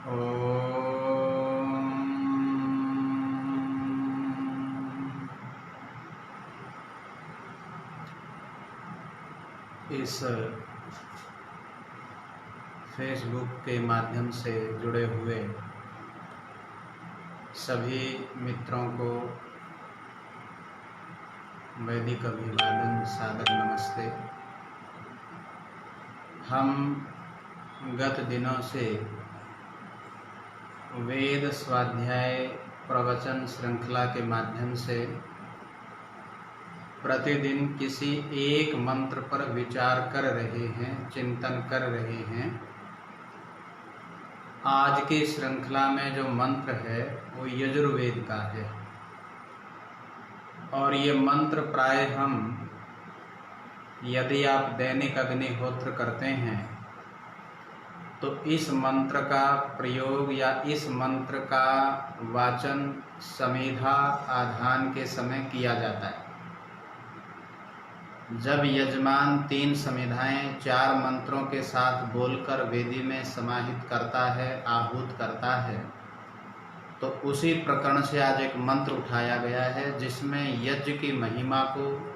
इस फेसबुक के माध्यम से जुड़े हुए सभी मित्रों को वैदिक अभिवादन, सादर नमस्ते। हम गत दिनों से वेद स्वाध्याय प्रवचन श्रृंखला के माध्यम से प्रतिदिन किसी एक मंत्र पर विचार कर रहे हैं, चिंतन कर रहे हैं। आज की श्रृंखला में जो मंत्र है वो यजुर्वेद का है और ये मंत्र प्राय हम यदि आप दैनिक अग्निहोत्र करते हैं तो इस मंत्र का प्रयोग या इस मंत्र का वाचन समेधा आधान के समय किया जाता है। जब यजमान 3 समेधाएं 4 मंत्रों के साथ बोलकर वेदी में समाहित करता है, आहूत करता है, तो उसी प्रकरण से आज एक मंत्र उठाया गया है जिसमें यज्ञ की महिमा को,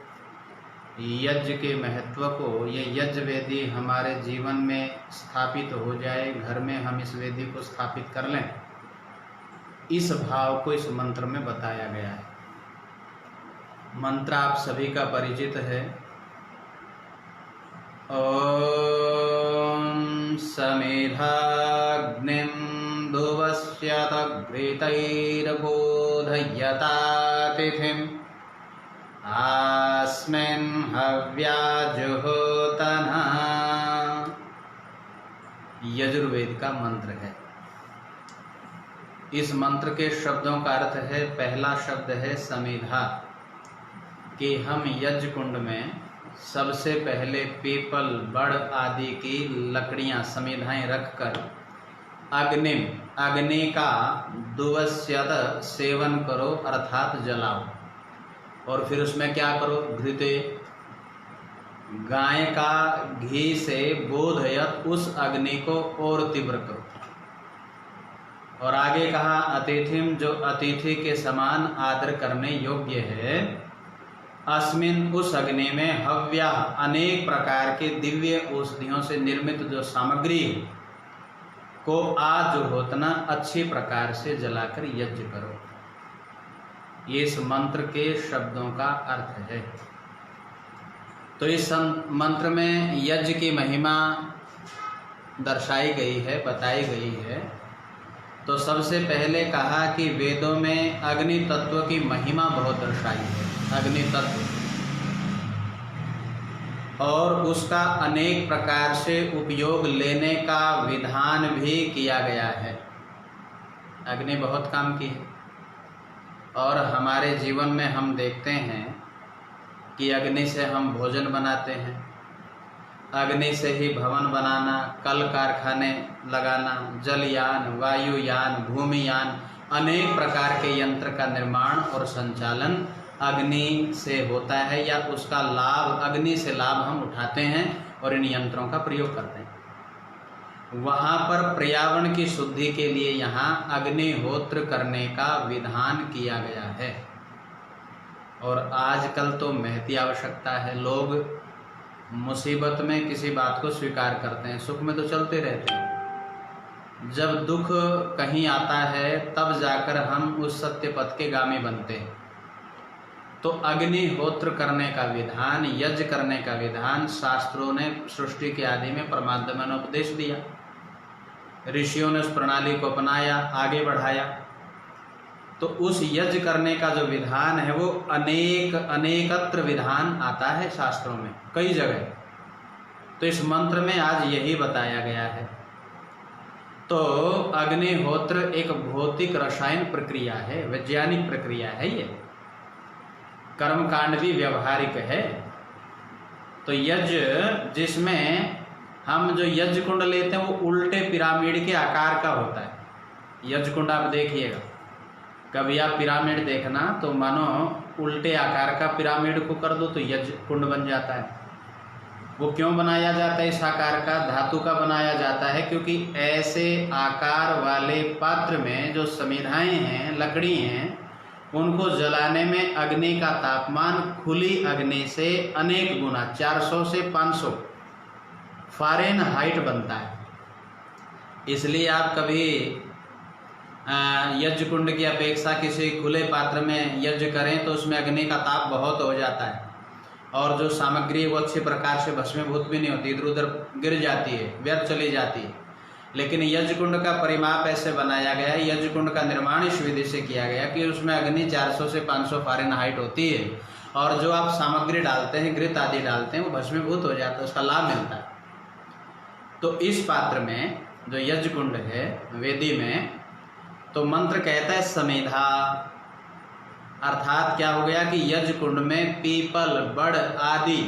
यज्ञ के महत्व को, ये यज्ञ वेदी हमारे जीवन में स्थापित हो जाए, घर में हम इस वेदी को स्थापित कर लें, इस भाव को इस मंत्र में बताया गया है। मंत्र आप सभी का परिचित है। ओम समेधाग्निं धुवस्यतघ्रितैर्बोधयता तिथिम् अस्मिन् हव्याजुहोतना। यजुर्वेद का मंत्र है। इस मंत्र के शब्दों का अर्थ है, पहला शब्द है समेधा, कि हम यज्ञ कुंड में सबसे पहले पीपल, बड़ आदि की लकड़ियां, समेधाएं रखकर अग्नि का दुवस्यत सेवन करो, अर्थात जलाओ। और फिर उसमें क्या करो? घृते, गाय का घी से बोधयत उस अग्नि को और तीव्र करो। और आगे कहा अतिथिम, जो अतिथि के समान आदर करने योग्य है। अस्मिन, उस अग्नि में हव्या, अनेक प्रकार के दिव्य औषधियों से निर्मित जो सामग्री को आजुहोतना, अच्छी प्रकार से जलाकर यज्ञ करो। ये इस मंत्र के शब्दों का अर्थ है। तो इस मंत्र में यज्ञ की महिमा दर्शाई गई है, बताई गई है। तो सबसे पहले कहा कि वेदों में अग्नि तत्व की महिमा बहुत दर्शाई है, अग्नि तत्व, और उसका अनेक प्रकार से उपयोग लेने का विधान भी किया गया है। अग्नि बहुत काम की है और हमारे जीवन में हम देखते हैं कि अग्नि से हम भोजन बनाते हैं, अग्नि से ही भवन बनाना, कल कारखाने लगाना, जलयान, वायुयान, भूमियान, अनेक प्रकार के यंत्र का निर्माण और संचालन अग्नि से होता है, या उसका लाभ, अग्नि से लाभ हम उठाते हैं और इन यंत्रों का प्रयोग करते हैं। वहाँ पर पर्यावरण की शुद्धि के लिए यहाँ अग्निहोत्र करने का विधान किया गया है। और आजकल तो महती आवश्यकता है। लोग मुसीबत में किसी बात को स्वीकार करते हैं, सुख में तो चलते रहते हैं। जब दुख कहीं आता है तब जाकर हम उस सत्य पथ के गामी बनते हैं। तो अग्निहोत्र करने का विधान, यज्ञ करने का विधान शास्त्रों ने सृष्टि के आदि में परमात्मा ने उपदेश दिया। ऋषियों ने उस प्रणाली को अपनाया, आगे बढ़ाया। तो उस यज्ञ करने का जो विधान है वो अनेकत्र विधान आता है शास्त्रों में, कई जगह। तो इस मंत्र में आज यही बताया गया है। तो अग्निहोत्र एक भौतिक रसायन प्रक्रिया है, वैज्ञानिक प्रक्रिया है। ये कर्मकांड भी व्यवहारिक है। तो यज्ञ, जिसमें हम जो यज्ञ कुंड लेते हैं वो उल्टे पिरामिड के आकार का होता है। यज्ञ कुंड आप देखिएगा, कभी आप पिरामिड देखना तो मानो उल्टे आकार का पिरामिड को कर दो तो यज्ञ कुंड बन जाता है। वो क्यों बनाया जाता है इस आकार का, धातु का बनाया जाता है? क्योंकि ऐसे आकार वाले पात्र में जो समिधाएं हैं, लकड़ी हैं, उनको जलाने में अग्नि का तापमान खुली अग्नि से अनेक गुना 400 से 500 फ़ारेनहाइट बनता है। इसलिए आप कभी यज्ञ कुंड की अपेक्षा किसी खुले पात्र में यज्ञ करें तो उसमें अग्नि का ताप बहुत हो जाता है और जो सामग्री वो अच्छी प्रकार से भस्मीभूत भी नहीं होती, इधर उधर गिर जाती है, व्यर्थ चली जाती है। लेकिन यज्ञ कुंड का परिमाप ऐसे बनाया गया है, यज्ञ कुंड का निर्माण इस विधि से किया गया कि उसमें अग्नि 400 से 500 फ़ारेनहाइट होती है और जो आप सामग्री डालते हैं, घृत आदि डालते हैं, वो भस्मीभूत हो जाता है, उसका लाभ मिलता है। तो इस पात्र में जो यज्ञ कुंड है वेदी में, तो मंत्र कहता है समेधा, अर्थात क्या हो गया कि यज्ञ कुंड में पीपल, बड़ आदि,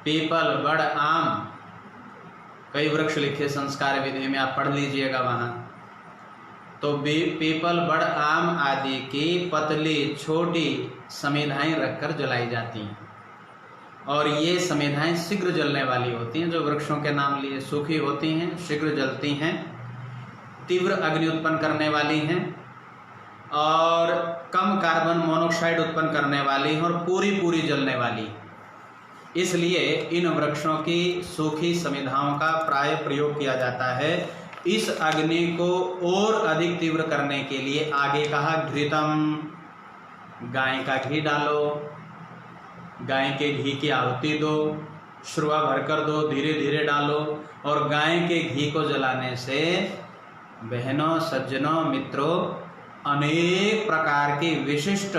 पीपल, बड़, आम, कई वृक्ष लिखे संस्कार विधि में, आप पढ़ लीजिएगा वहाँ। तो पीपल, बड़, आम आदि की पतली छोटी समेधाएं रखकर जलाई जाती हैं और ये समेधाएं शीघ्र जलने वाली होती हैं। जो वृक्षों के नाम लिए सूखी होती हैं, शीघ्र जलती हैं, तीव्र अग्नि उत्पन्न करने वाली हैं और कम कार्बन मोनोऑक्साइड उत्पन्न करने वाली हैं और पूरी जलने वाली। इसलिए इन वृक्षों की सूखी समिधाओं का प्राय प्रयोग किया जाता है। इस अग्नि को और अधिक तीव्र करने के लिए आगे कहा घृतम, गाय का घी डालो, गाय के घी की आहुति दो, श्रुआ भरकर दो, धीरे धीरे डालो। और गाय के घी को जलाने से बहनों, सज्जनों, मित्रों, अनेक प्रकार की विशिष्ट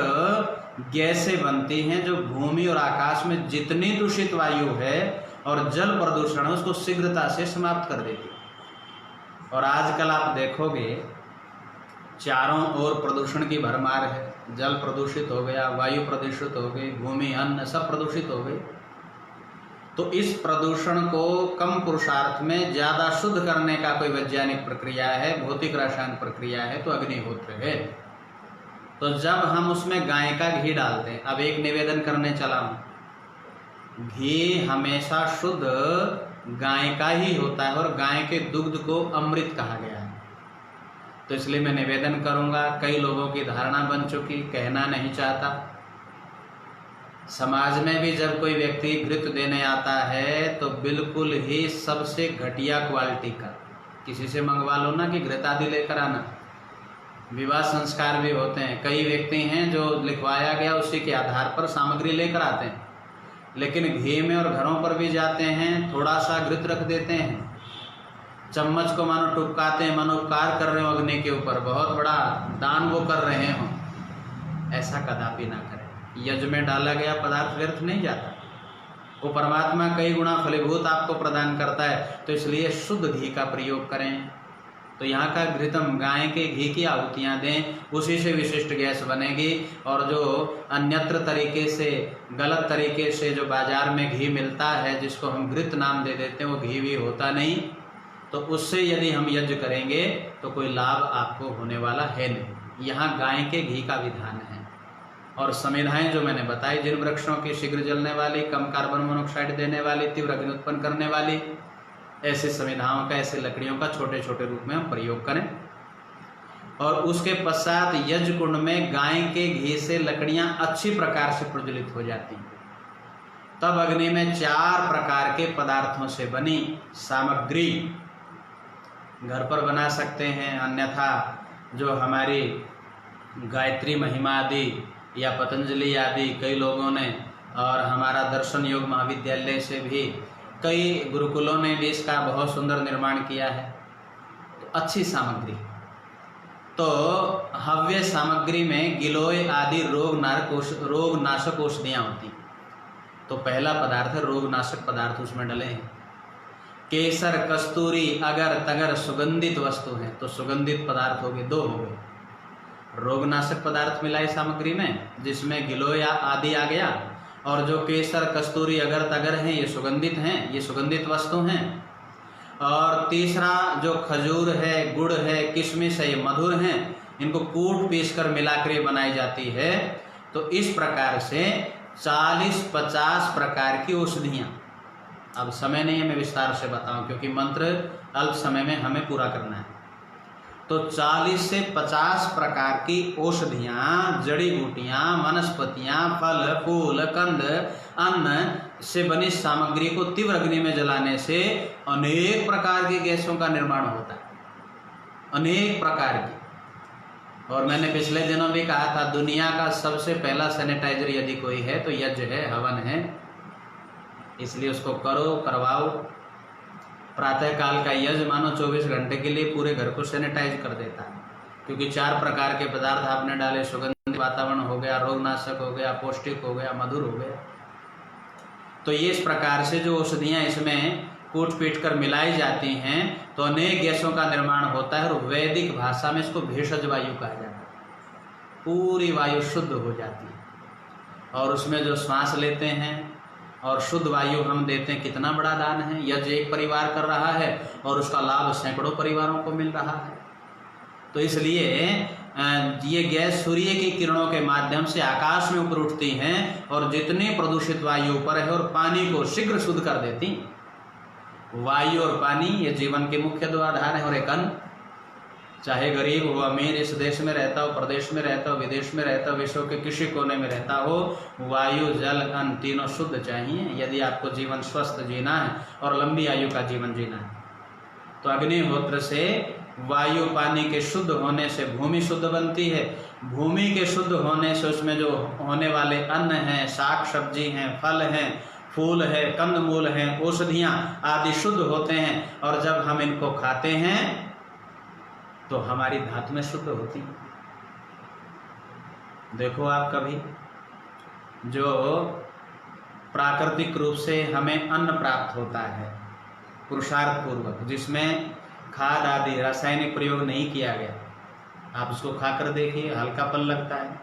गैसें बनती हैं जो भूमि और आकाश में जितनी दूषित वायु है और जल प्रदूषण है उसको शीघ्रता से समाप्त कर देती है। और आजकल आप देखोगे चारों ओर प्रदूषण की भरमार है, जल प्रदूषित हो गया, वायु प्रदूषित हो गई, भूमि, अन्न सब प्रदूषित हो गई। तो इस प्रदूषण को कम पुरुषार्थ में ज़्यादा शुद्ध करने का कोई वैज्ञानिक प्रक्रिया है, भौतिक रासायनिक प्रक्रिया है, तो अग्निहोत्र है। तो जब हम उसमें गाय का घी डालते हैं, अब एक निवेदन करने चला हूँ, घी हमेशा शुद्ध गाय का ही होता है और गाय के दुग्ध को अमृत कहा गया है। तो इसलिए मैं निवेदन करूँगा, कई लोगों की धारणा बन चुकी, कहना नहीं चाहता। समाज में भी जब कोई व्यक्ति घृत देने आता है तो बिल्कुल ही सबसे घटिया क्वालिटी का, किसी से मंगवा लो ना कि घृत आदि लेकर आना। विवाह संस्कार भी होते हैं, कई व्यक्ति हैं जो लिखवाया गया उसी के आधार पर सामग्री लेकर आते हैं, लेकिन घी में और घरों पर भी जाते हैं, थोड़ा सा घृत रख देते हैं, चम्मच को मानो टुपकाते हैं, मानो उपकार कर रहे हो अग्नि के ऊपर, बहुत बड़ा दान वो कर रहे हो। ऐसा कदापि ना करें। यज्ञ में डाला गया पदार्थ व्यर्थ नहीं जाता, वो परमात्मा कई गुना फलीभूत आपको प्रदान करता है। तो इसलिए शुद्ध घी का प्रयोग करें। तो यहाँ का घृतम, गाय के घी की आहुतियाँ दें, उसी से विशिष्ट गैस बनेगी। और जो अन्यत्र तरीके से, गलत तरीके से जो बाजार में घी मिलता है जिसको हम घृत नाम दे देते हैं, वो घी भी होता नहीं। तो उससे यदि हम यज्ञ करेंगे तो कोई लाभ आपको होने वाला है नहीं। यहाँ गाय के घी का विधान है। और समेधाएं जो मैंने बताई, जिन वृक्षों की शीघ्र जलने वाली, कम कार्बन मोनोऑक्साइड देने वाली, तीव्र अग्नि उत्पन्न करने वाली, ऐसे समेधाओं का, ऐसे लकड़ियों का छोटे छोटे रूप में हम प्रयोग करें। और उसके पश्चात यज्ञ कुंड में गाय के घी से लकड़ियां अच्छी प्रकार से प्रज्वलित हो जाती हैं। तब अग्नि में 4 प्रकार के पदार्थों से बनी सामग्री घर पर बना सकते हैं, अन्यथा जो हमारी गायत्री महिमा आदि या पतंजलि आदि कई लोगों ने, और हमारा दर्शन योग महाविद्यालय से भी कई गुरुकुलों ने भी इसका बहुत सुंदर निर्माण किया है। तो अच्छी सामग्री, तो हव्य सामग्री में गिलोय आदि रोग नाशक औषधियाँ होती। तो पहला पदार्थ है रोगनाशक पदार्थ, उसमें डले हैं। केसर, कस्तूरी, अगर तगर सुगंधित वस्तु हैं, तो सुगंधित पदार्थ हो गए, 2 हो गए। रोगनाशक पदार्थ मिलाए सामग्री में, जिसमें गिलोय आदि आ गया, और जो केसर, कस्तूरी, अगर तगर हैं ये सुगंधित हैं, ये सुगंधित वस्तु हैं। और तीसरा जो खजूर है, गुड़ है, किशमिश है, ये मधुर हैं, इनको कूट पीस कर मिलाकर बनाई जाती है। तो इस प्रकार से 40-50 प्रकार की औषधियाँ अब समय नहीं है मैं विस्तार से बताऊं, क्योंकि मंत्र अल्प समय में हमें पूरा करना है। तो 40 से 50 प्रकार की औषधियाँ, जड़ी बूटियाँ, वनस्पतियाँ, फल फूल, कंद, अन्न से बनी सामग्री को तीव्र अग्नि में जलाने से अनेक प्रकार की गैसों का निर्माण होता है, अनेक प्रकार की। और मैंने पिछले दिनों भी कहा था, दुनिया का सबसे पहला सैनिटाइजर यदि कोई है तो यज्ञ है, हवन है। इसलिए उसको करो, करवाओ। प्रातः काल का यज्ञ मानो 24 घंटे के लिए पूरे घर को सैनिटाइज कर देता है, क्योंकि 4 प्रकार के पदार्थ आपने डाले, सुगंधित वातावरण हो गया, रोगनाशक हो गया, पौष्टिक हो गया, मधुर हो गया। तो ये इस प्रकार से जो औषधियाँ इसमें कूट पीट कर मिलाई जाती हैं तो अनेक गैसों का निर्माण होता है, और वैदिक भाषा में इसको भेषज वायु कहा जाता है। पूरी वायु शुद्ध हो जाती है, और उसमें जो श्वास लेते हैं और शुद्ध वायु हम देते हैं, कितना बड़ा दान है। यज्ञ एक परिवार कर रहा है और उसका लाभ सैकड़ों परिवारों को मिल रहा है। तो इसलिए ये गैस सूर्य की किरणों के माध्यम से आकाश में ऊपर उठती हैं और जितनी प्रदूषित वायु ऊपर है और पानी को शीघ्र शुद्ध कर देती। वायु और पानी ये जीवन के मुख्य दो आधार हैं। और एक अन्न, चाहे गरीब हो, अमीर, इस देश में रहता हो, प्रदेश में रहता हो, विदेश में रहता हो, विश्व के किसी कोने में रहता हो, वायु जल अन्न तीनों शुद्ध चाहिए यदि आपको जीवन स्वस्थ जीना है और लंबी आयु का जीवन जीना है। तो अग्निहोत्र से वायु पानी के शुद्ध होने से भूमि शुद्ध बनती है। भूमि के शुद्ध होने से उसमें जो होने वाले अन्न हैं, साग सब्जी हैं, फल हैं, फूल है, कंदमूल हैं, औषधियाँ आदि शुद्ध होते हैं। और जब हम इनको खाते हैं तो हमारी धातुएं शुद्ध होती हैं। देखो आप कभी जो प्राकृतिक रूप से हमें अन्न प्राप्त होता है पुरुषार्थ पूर्वक, जिसमें खाद आदि रासायनिक प्रयोग नहीं किया गया, आप उसको खाकर देखिए, हल्कापन लगता है।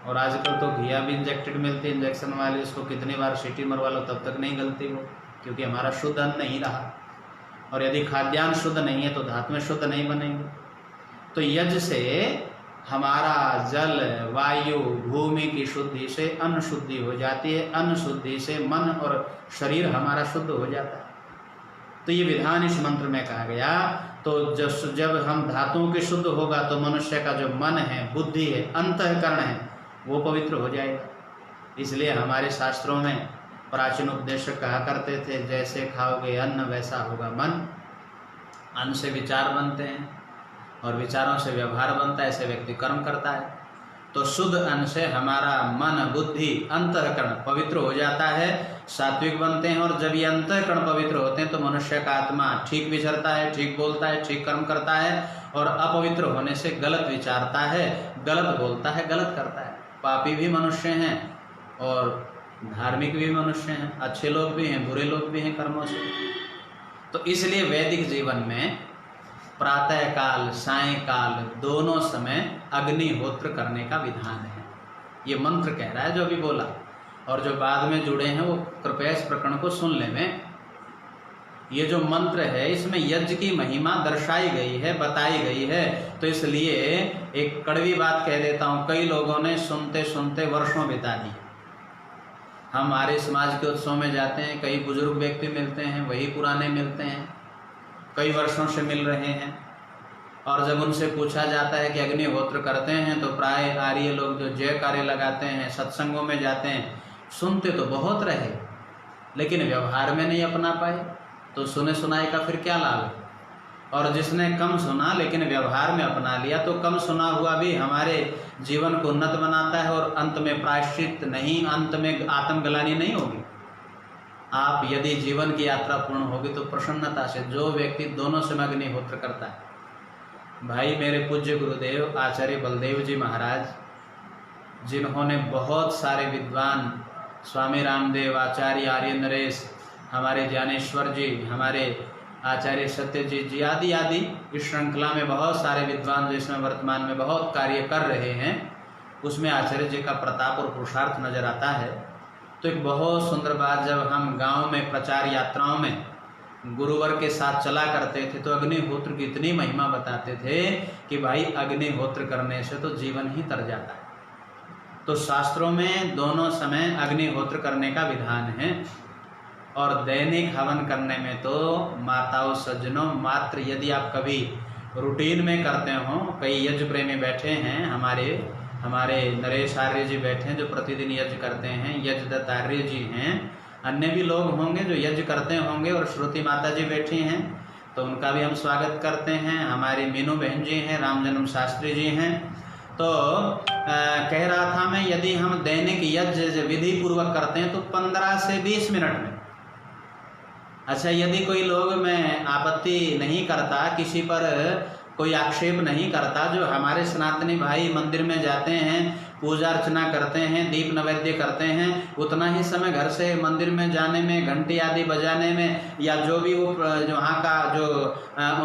और आजकल तो घिया भी इंजेक्टेड मिलती है, इंजेक्शन वाली, उसको कितनी बार सीटी मरवा लो तब तक नहीं गलती वो, क्योंकि हमारा शुद्ध अन्न नहीं रहा। और यदि खाद्यान्न शुद्ध नहीं है तो धातुएं शुद्ध नहीं बनेंगी। तो यज्ञ से हमारा जल, वायु, भूमि की शुद्धि से अन्न शुद्धि हो जाती है, अन्न शुद्धि से मन और शरीर हमारा शुद्ध हो जाता है। तो ये विधान इस मंत्र में कहा गया। तो जब हम धातुओं के शुद्ध होगा तो मनुष्य का जो मन है, बुद्धि है, अंतःकरण है, वो पवित्र हो जाएगा। इसलिए हमारे शास्त्रों में प्राचीन उपदेशक कहा करते थे, जैसे खाओगे अन्न वैसा होगा मन। अन्न से विचार बनते हैं और विचारों से व्यवहार बनता है, ऐसे व्यक्ति कर्म करता है। तो शुद्ध अन्न से हमारा मन, बुद्धि, अंतःकरण पवित्र हो जाता है, सात्विक बनते हैं। और जब ये अंतःकरण पवित्र होते हैं तो मनुष्य का आत्मा ठीक विचरता है, ठीक बोलता है, ठीक कर्म करता है। और अपवित्र होने से गलत विचारता है, गलत बोलता है, गलत करता है। पापी भी मनुष्य हैं और धार्मिक भी मनुष्य हैं, अच्छे लोग भी हैं, बुरे लोग भी हैं कर्मों से। तो इसलिए वैदिक जीवन में प्रातः काल, सायंकाल दोनों समय अग्निहोत्र करने का विधान है। ये मंत्र कह रहा है जो अभी बोला। और जो बाद में जुड़े हैं वो कृपया इस प्रकरण को सुन ले। में ये जो मंत्र है इसमें यज्ञ की महिमा दर्शाई गई है, बताई गई है। तो इसलिए एक कड़वी बात कह देता हूँ, कई लोगों ने सुनते सुनते वर्षों बिता दी। हमारे समाज के उत्सव में जाते हैं, कई बुजुर्ग व्यक्ति मिलते हैं, वही पुराने मिलते हैं, कई वर्षों से मिल रहे हैं। और जब उनसे पूछा जाता है कि अग्निहोत्र करते हैं तो प्राय आर्य लोग जो जय कार्य लगाते हैं, सत्संगों में जाते हैं, सुनते तो बहुत रहे लेकिन व्यवहार में नहीं अपना पाए, तो सुने सुनाए का फिर क्या लाभ। और जिसने कम सुना लेकिन व्यवहार में अपना लिया, तो कम सुना हुआ भी हमारे जीवन को उन्नत बनाता है और अंत में प्रायश्चित नहीं, अंत में आत्मग्लानि नहीं होगी। आप यदि जीवन की यात्रा पूर्ण होगी तो प्रसन्नता से जो व्यक्ति दोनों समय अग्निहोत्र करता है। भाई मेरे पूज्य गुरुदेव आचार्य बलदेव जी महाराज, जिन्होंने बहुत सारे विद्वान, स्वामी रामदेव, आचार्य आर्य नरेश, हमारे ज्ञानेश्वर जी, हमारे आचार्य सत्यजीत जी आदि आदि, इस श्रृंखला में बहुत सारे विद्वान जो इसमें वर्तमान में बहुत कार्य कर रहे हैं, उसमें आचार्य जी का प्रताप और पुरुषार्थ नजर आता है। तो एक बहुत सुंदर बात, जब हम गांव में प्रचार यात्राओं में गुरुवर के साथ चला करते थे तो अग्निहोत्र की इतनी महिमा बताते थे कि भाई अग्निहोत्र करने से तो जीवन ही तर जाता है। तो शास्त्रों में दोनों समय अग्निहोत्र करने का विधान है। और दैनिक हवन करने में तो माताओं सज्जनों, मात्र यदि आप कभी रूटीन में करते हो, कई यज्ञ प्रेमी बैठे हैं, हमारे नरेश आर्य जी बैठे हैं जो प्रतिदिन यज्ञ करते हैं, यज्ञदत्त आर्य जी हैं, अन्य भी लोग होंगे जो यज्ञ करते होंगे, और श्रुति माता जी बैठी हैं तो उनका भी हम स्वागत करते हैं। हमारी मीनू बहन जी हैं, राम जन्म शास्त्री जी हैं। तो कह रहा था मैं, यदि हम दैनिक यज्ञ विधि पूर्वक करते हैं तो 15 से 20 मिनट में, अच्छा यदि कोई लोग में आपत्ति नहीं करता, किसी पर कोई आक्षेप नहीं करता, जो हमारे सनातनी भाई मंदिर में जाते हैं, पूजा अर्चना करते हैं, दीप नैवेद्य करते हैं, उतना ही समय घर से मंदिर में जाने में, घंटी आदि बजाने में, या जो भी वो जो वहाँ का जो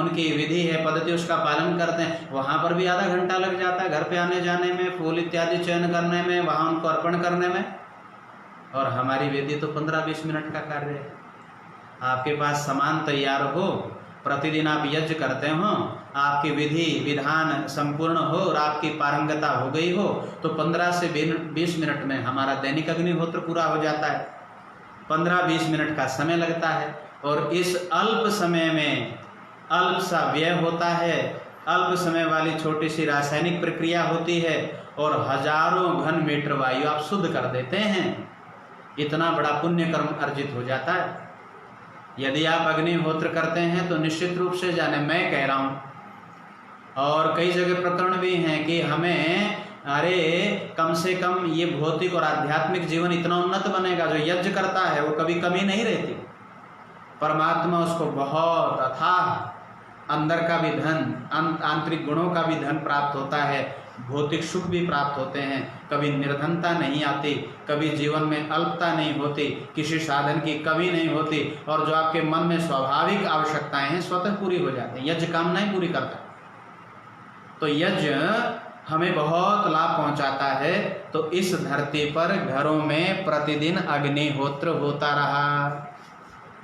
उनकी विधि है, पद्धति, उसका पालन करते हैं, वहाँ पर भी आधा घंटा लग जाता है, घर पे आने जाने में, फूल इत्यादि चयन करने में, वहाँ उनको अर्पण करने में। और हमारी विधि तो 15-20 मिनट का कार्य है। आपके पास सामान तैयार हो, प्रतिदिन आप यज्ञ करते हो, आपकी विधि विधान संपूर्ण हो और आपकी पारंगता हो गई हो, तो 15 से 20 मिनट में हमारा दैनिक अग्निहोत्र पूरा हो जाता है। 15-20 मिनट का समय लगता है, और इस अल्प समय में अल्प सा व्यय होता है, अल्प समय वाली छोटी सी रासायनिक प्रक्रिया होती है, और हजारों घन मीटर वायु आप शुद्ध कर देते हैं। इतना बड़ा पुण्य कर्म अर्जित हो जाता है। यदि आप अग्निहोत्र करते हैं तो निश्चित रूप से जाने, मैं कह रहा हूँ, और कई जगह प्रकरण भी हैं कि हमें, अरे कम से कम ये भौतिक और आध्यात्मिक जीवन इतना उन्नत बनेगा, जो यज्ञ करता है वो कभी कमी नहीं रहती। परमात्मा उसको बहुत अथाह अंदर का भी धन, आंतरिक गुणों का भी धन प्राप्त होता है, भौतिक सुख भी प्राप्त होते हैं, कभी निर्धनता नहीं आती, कभी जीवन में अल्पता नहीं होती, किसी साधन की कमी नहीं होती, और जो आपके मन में स्वाभाविक आवश्यकताएं हैं स्वतः पूरी हो जाती हैं। यज्ञ कामनाएं पूरी करता है। तो यज्ञ हमें बहुत लाभ पहुंचाता है। तो इस धरती पर घरों में प्रतिदिन अग्निहोत्र होता रहा।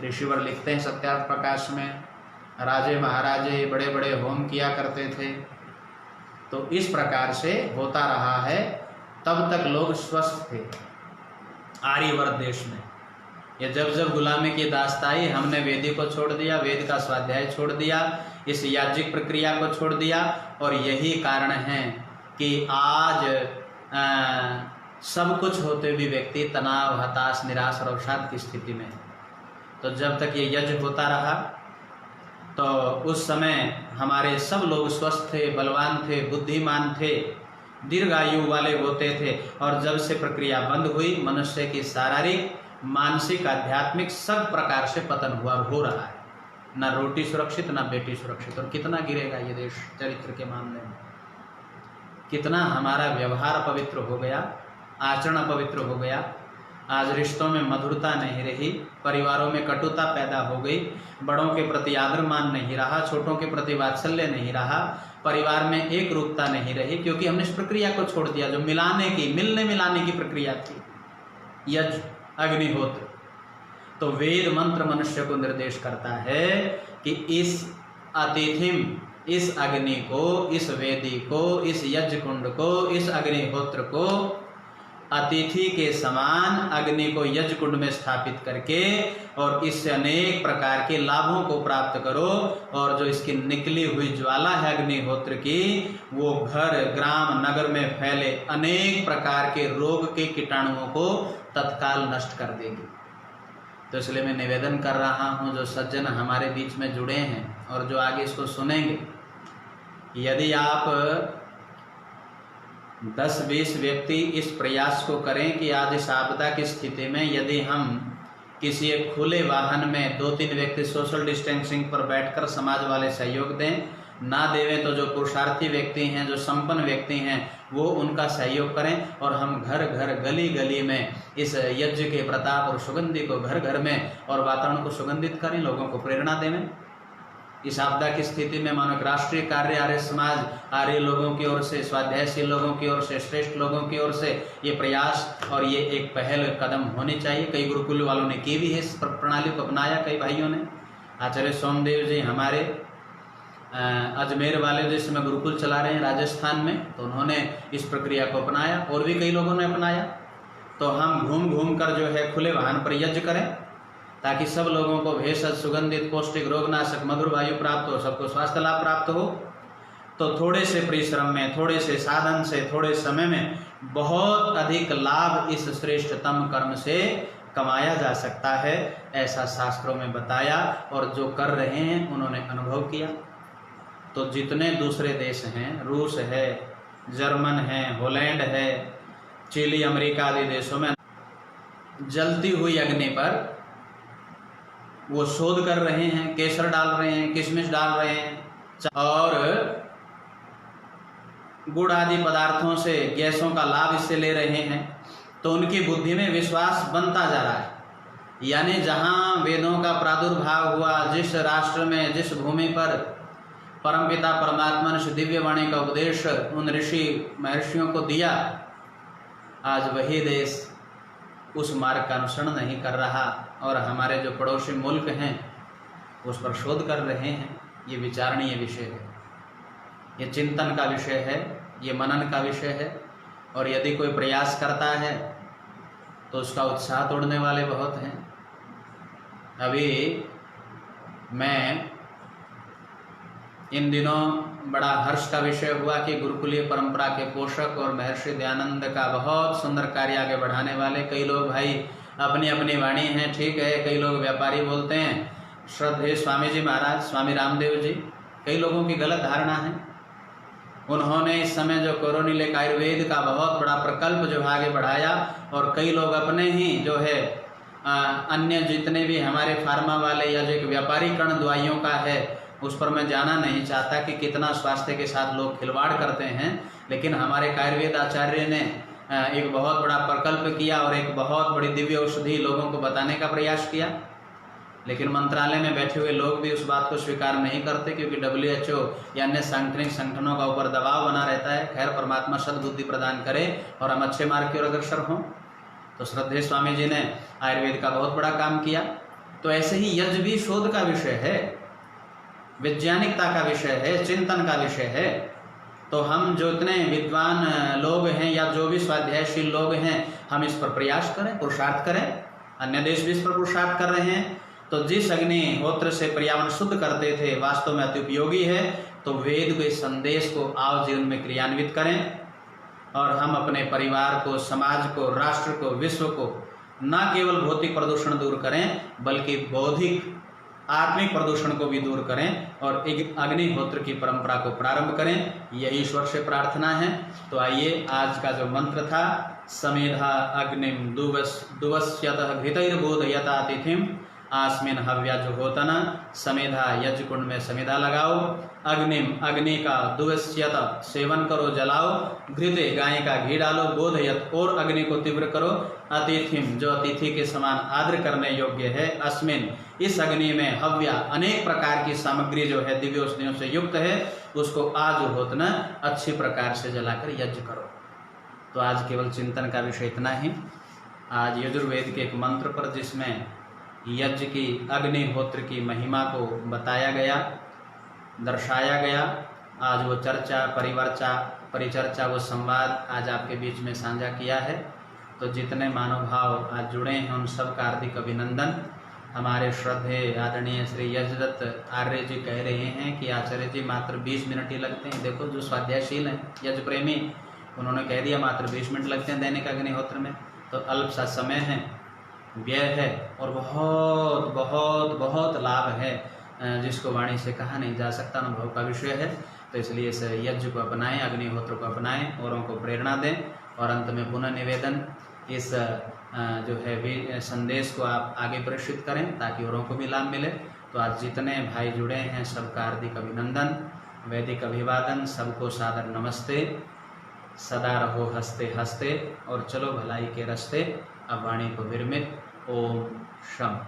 ऋषिवर लिखते हैं सत्यार्थ प्रकाश में, राजे महाराजे बड़े बड़े होम किया करते थे। तो इस प्रकार से होता रहा है, तब तक लोग स्वस्थ थे आर्यवर्त देश में। ये जब जब गुलामी की दास्ताई, हमने वेदी को छोड़ दिया, वेद का स्वाध्याय छोड़ दिया, इस याज्ञिक प्रक्रिया को छोड़ दिया, और यही कारण है कि आज सब कुछ होते भी व्यक्ति तनाव, हताश, निराश और अवसाद की स्थिति में। तो जब तक ये यज्ञ होता रहा तो उस समय हमारे सब लोग स्वस्थ थे, बलवान थे, बुद्धिमान थे, दीर्घायु वाले होते थे। और जब से प्रक्रिया बंद हुई, मनुष्य की शारीरिक, मानसिक, आध्यात्मिक सब प्रकार से पतन हुआ, हो रहा है। ना रोटी सुरक्षित, ना बेटी सुरक्षित। और कितना गिरेगा ये देश चरित्र के मामले में, कितना हमारा व्यवहार अपवित्र हो गया, आचरण अपवित्र हो गया। आज रिश्तों में मधुरता नहीं रही, परिवारों में कटुता पैदा हो गई, बड़ों के प्रति आदर मान नहीं रहा, छोटों के प्रति वात्सल्य नहीं रहा, परिवार में एक रूपता नहीं रही, क्योंकि हमने इस प्रक्रिया को छोड़ दिया जो मिलाने की, मिलने मिलाने की प्रक्रिया थी, यज्ञ, अग्निहोत्र। तो वेद मंत्र मनुष्य को निर्देश करता है कि इस अतिथिम, इस अग्नि को, इस वेदी को, इस यज्ञ कुंड को, इस अग्निहोत्र को अतिथि के समान अग्नि को यज्ञ कुंड में स्थापित करके और इससे अनेक प्रकार के लाभों को प्राप्त करो। और जो इसकी निकली हुई ज्वाला है अग्निहोत्र की, वो घर, ग्राम, नगर में फैले अनेक प्रकार के रोग के कीटाणुओं को तत्काल नष्ट कर देगी। तो इसलिए मैं निवेदन कर रहा हूँ, जो सज्जन हमारे बीच में जुड़े हैं और जो आगे इसको सुनेंगे, यदि आप 10-20 व्यक्ति इस प्रयास को करें कि आज इस आपदा की स्थिति में यदि हम किसी एक खुले वाहन में 2-3 व्यक्ति सोशल डिस्टेंसिंग पर बैठकर समाज वाले सहयोग दें, ना देवें तो जो पुरुषार्थी व्यक्ति हैं, जो संपन्न व्यक्ति हैं, वो उनका सहयोग करें और हम घर घर, गली गली में इस यज्ञ के प्रताप और सुगंधि को घर घर में और वातावरण को सुगंधित करें, लोगों को प्रेरणा दें। इस आपदा की स्थिति में मानव राष्ट्रीय कार्य आर्य समाज, आर्य लोगों की ओर से, स्वाध्यायशील लोगों की ओर से, श्रेष्ठ लोगों की ओर से ये प्रयास और ये एक पहल कदम होनी चाहिए। कई गुरुकुल वालों ने की भी है, इस प्रणाली को अपनाया कई भाइयों ने। आचार्य सोमदेव जी हमारे अजमेर वाले देश में गुरुकुल चला रहे हैं राजस्थान में, तो उन्होंने इस प्रक्रिया को अपनाया और भी कई लोगों ने अपनाया। तो हम घूम घूम कर जो है खुले वाहन पर यज्ञ करें ताकि सब लोगों को भेषज सुगंधित पौष्टिक रोगनाशक मधुर वायु प्राप्त हो, सबको स्वास्थ्य लाभ प्राप्त हो। तो थोड़े से परिश्रम में, थोड़े से साधन से, थोड़े समय में बहुत अधिक लाभ इस श्रेष्ठतम कर्म से कमाया जा सकता है, ऐसा शास्त्रों में बताया। और जो कर रहे हैं उन्होंने अनुभव किया। तो जितने दूसरे देश हैं, रूस है, जर्मन है, हॉलैंड है, चिली, अमेरिका आदि देशों में जलती हुई अग्नि पर वो शोध कर रहे हैं, केसर डाल रहे हैं, किशमिश डाल रहे हैं और गुड़ आदि पदार्थों से गैसों का लाभ इससे ले रहे हैं। तो उनकी बुद्धि में विश्वास बनता जा रहा है। यानी जहाँ वेदों का प्रादुर्भाव हुआ, जिस राष्ट्र में, जिस भूमि पर परमपिता परमात्मा ने दिव्य वाणी का उपदेश उन ऋषि महर्षियों को दिया, आज वही देश उस मार्ग का अनुसरण नहीं कर रहा और हमारे जो पड़ोसी मुल्क हैं उस पर शोध कर रहे हैं। ये विचारणीय विषय है, ये चिंतन का विषय है, ये मनन का विषय है। और यदि कोई प्रयास करता है तो उसका उत्साह तोड़ने वाले बहुत हैं। अभी मैं इन दिनों बड़ा हर्ष का विषय हुआ कि गुरुकुलीय परंपरा के पोषक और महर्षि दयानंद का बहुत सुंदर कार्य आगे बढ़ाने वाले कई लोग, भाई अपनी अपनी वाणी हैं, ठीक है, कई लोग व्यापारी बोलते हैं, श्रद्धेय स्वामी जी महाराज, स्वामी रामदेव जी, कई लोगों की गलत धारणा है। उन्होंने इस समय जो कोरोनिलिक आयुर्वेद का बहुत बड़ा प्रकल्प जो आगे बढ़ाया और कई लोग अपने ही जो है अन्य जितने भी हमारे फार्मा वाले या जो एक व्यापारीकरण दवाइयों का है उस पर मैं जाना नहीं चाहता कि कितना स्वास्थ्य के साथ लोग खिलवाड़ करते हैं। लेकिन हमारे आयुर्वेद आचार्य ने एक बहुत बड़ा प्रकल्प किया और एक बहुत बड़ी दिव्य औषधि लोगों को बताने का प्रयास किया। लेकिन मंत्रालय में बैठे हुए लोग भी उस बात को स्वीकार नहीं करते, क्योंकि WHO या अन्य सांगठनिक संगठनों का ऊपर दबाव बना रहता है। खैर, परमात्मा सद्बुद्धि प्रदान करे और हम अच्छे मार्ग की ओर अग्रसर हों। तो श्रद्धेय स्वामी जी ने आयुर्वेद का बहुत बड़ा काम किया। तो ऐसे ही यज्ञ भी शोध का विषय है, वैज्ञानिकता का विषय है, चिंतन का विषय है। तो हम जो इतने विद्वान लोग हैं या जो भी स्वाध्यायशील लोग हैं, हम इस पर प्रयास करें, पुरुषार्थ करें। अन्य देश भी इस पर पुरुषार्थ कर रहे हैं। तो जिस अग्निहोत्र से पर्यावरण शुद्ध करते थे, वास्तव में अति उपयोगी है। तो वेद के संदेश को आओ जीवन में क्रियान्वित करें और हम अपने परिवार को, समाज को, राष्ट्र को, विश्व को न केवल भौतिक प्रदूषण दूर करें बल्कि बौद्धिक आत्मिक प्रदूषण को भी दूर करें और एक अग्निहोत्र की परंपरा को प्रारंभ करें। यही ईश्वर से प्रार्थना है। तो आइए, आज का जो मंत्र था, समेधा अग्निम दुवस्यतः घृतैर्बोधयता तिथिम आस्मिन हव्याजुहोतना। समेधा, यज्ञ कुंड में समेधा लगाओ। अग्निम, अग्नि का, दुवस्यत सेवन करो, जलाओ। घृते, गाय का घी डालो। बोधयत, और अग्नि को तीव्र करो। अतिथिम, जो अतिथि के समान आदर करने योग्य है। अस्मिन, इस अग्नि में हव्या, अनेक प्रकार की सामग्री जो है दिव्य औषधियों से युक्त है, उसको आजुहोतना, अच्छी प्रकार से जलाकर यज्ञ करो। तो आज केवल चिंतन का विषय इतना ही। आज यजुर्वेद के एक मंत्र पर, जिसमें यज्ञ की, अग्निहोत्र की महिमा को बताया गया, दर्शाया गया, आज वो चर्चा, परिचर्चा, वो संवाद आज आपके बीच में साझा किया है। तो जितने मानवभाव आज जुड़े हैं उन सब का हार्दिक अभिनंदन। हमारे श्रद्धेय आदरणीय श्री यजदत्त आर्य जी कह रहे हैं कि आचार्य जी मात्र 20 मिनट ही लगते हैं। देखो, जो स्वाध्यायशील हैं, यज्ञ प्रेमी, उन्होंने कह दिया मात्र 20 मिनट लगते हैं दैनिक अग्निहोत्र में। तो अल्प सा समय है, व्यय है और बहुत बहुत बहुत लाभ है, जिसको वाणी से कहा नहीं जा सकता, अनुभव का विषय है। तो इसलिए इस यज्ञ को अपनाएं, अग्निहोत्र को अपनाएं, औरों को प्रेरणा दें। और अंत में पुनः निवेदन, इस जो है संदेश को आप आगे प्रेषित करें ताकि औरों को भी लाभ मिले। तो आज जितने भाई जुड़े हैं सबका हार्दिक अभिनंदन, वैदिक अभिवादन, सबको सादर नमस्ते। सदा रहो हंसते हंसते और चलो भलाई के रास्ते। अब वाणी को विरमित। ओम शम।